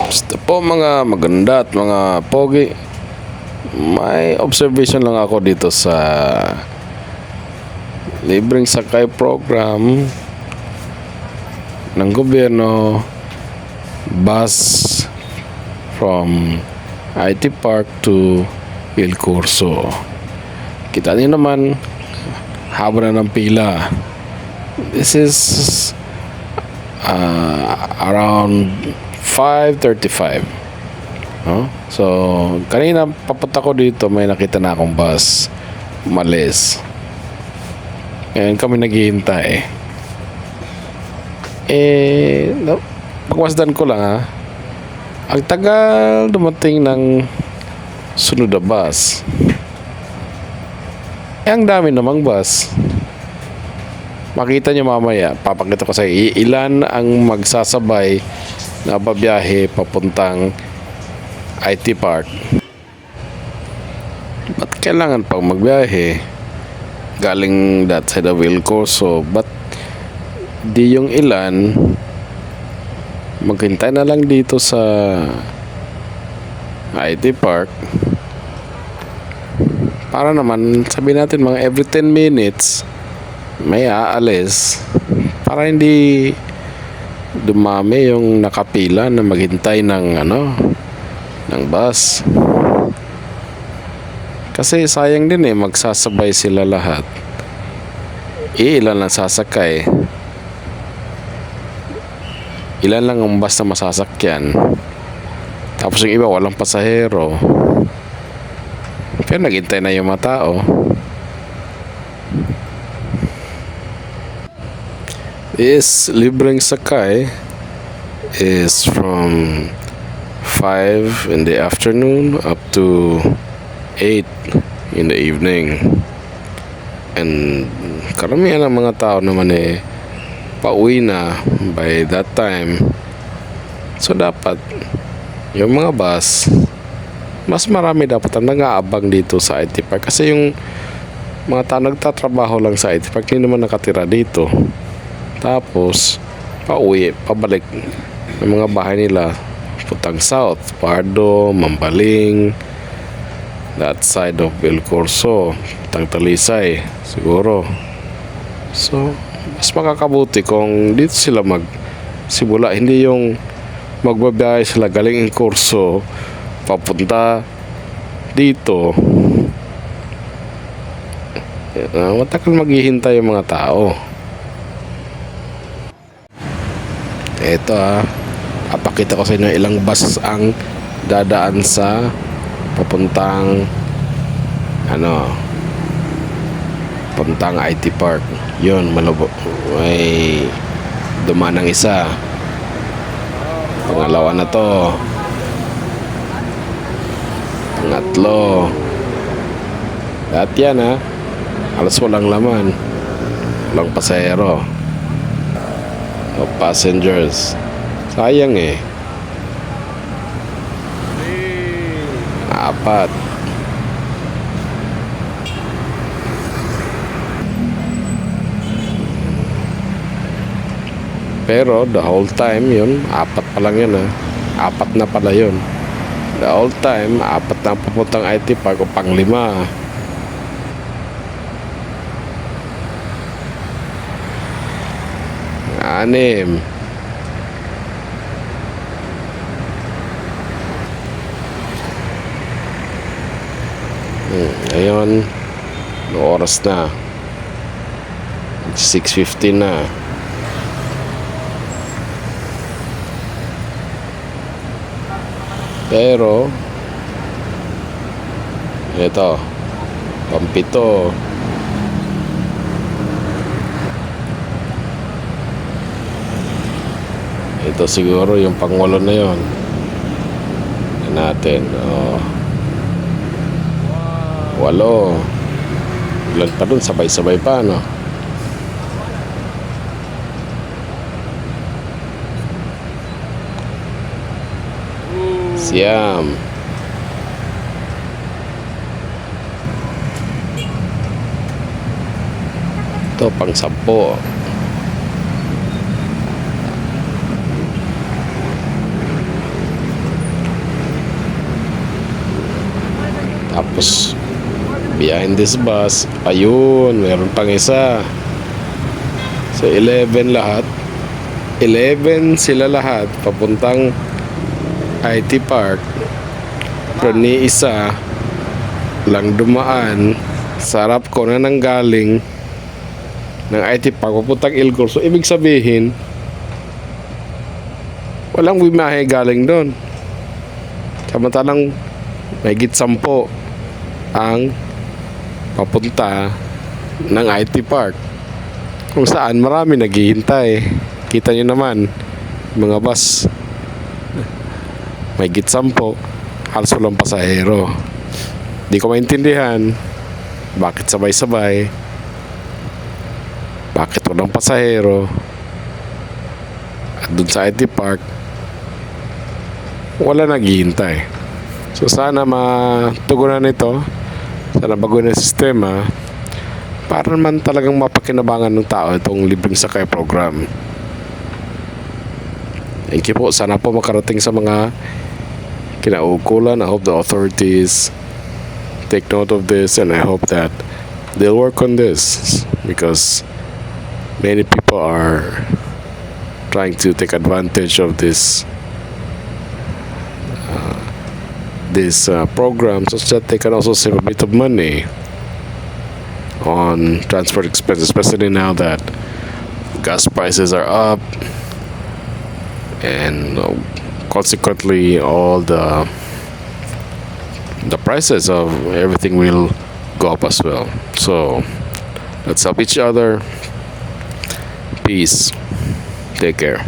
Gusto po mga maganda at mga pogi. May observation lang ako dito sa libreng sakay program ng gobyerno, bus from IT Park to Il Corso. Kita niyo naman, haba na ng pila. This is around 5:35. No? So, kanina papunta ko dito, may nakita na akong bus umalis. Ngayon kami naghihintay. No, pagmasdan ko lang ha. Ang tagal dumating ng sunod na bus. Ang dami namang bus. Makita nyo mamaya, papakita ko sa ilan ang magsasabay na babiyahe papuntang IT Park. Ba't kailangan pang magbiyahe galing that side of Il Corso? Ba't di yung ilan maghintay na lang dito sa IT Park para naman sabihin natin mga every 10 minutes may aalis para hindi dumami yung nakapila na maghintay ng ng bus. Kasi sayang din magsasabay sila lahat. Ilan lang sasakay. Ilan lang ang bus na masasakyan. Tapos yung iba walang pasahero. Pero naghintay na yung mga tao. This libreng sakay is from 5 in the afternoon up to 8 in the evening. And karamihan ng mga tao naman pauwi na by that time. So dapat yung mga bus, mas marami dapat ang nag-aabang dito sa IT Park. Kasi yung mga tao nagtatrabaho lang sa IT Park, hindi naman nakatira dito. Tapos pauwi, pabalik ng mga bahay nila puntang south, Pardo, Mambaling, that side of Il Corso, puntang Talisay siguro. So mas makakabuti kung dito sila magsimula, hindi yung magbabiyahe sila galing Il Corso papunta dito. Matagal maghihintay yung mga tao. Ito apakita ko sa inyo ilang bus ang dadaan sa papuntang puntang IT Park. Yun, malabo. May dumaan ng isa. Pangalawa na to. Pangatlo. Lahat yan halos walang laman. Walang pasahero o passengers. Sayang apat. Pero the whole time yun, apat pa lang yun apat na pala yun. The whole time, apat na papuntang IT Park o pang-5. Anim. Ngayon, oras na 6:15 na. Pero ito, pampito. Ito siguro yung pang-8 na yun. Natin 8. Ilan pa dun, sabay-sabay pa Siyam. Ito pang-10. Tapos, behind this bus, ayun, meron pang isa. So, 11 lahat. 11 sila lahat papuntang IT Park. Pero ni isa lang dumaan sa harap ko na nanggaling ng IT Park papuntang Ilgor. So, ibig sabihin, walang bimahe galing doon. Samantalang mahigit 10 ang papunta ng IT Park. Kung saan marami naghihintay. Kita nyo naman, mga bus, mahigit 10, halos walang pasahero. Di ko maintindihan bakit sabay-sabay, bakit walang pasahero, at dun sa IT Park wala naghihintay. So sana matugunan ito, sana baguhin ang sistema para naman talagang mapakinabangan ng tao itong libreng sakay program. Thank you po. Sana po makarating sa mga kinaukulan. I hope the authorities take note of this, and I hope that they'll work on this, because many people are trying to take advantage of this program, so that they can also save a bit of money on transport expenses, especially now that gas prices are up, and consequently all the prices of everything will go up as well. So let's help each other. Peace. Take care.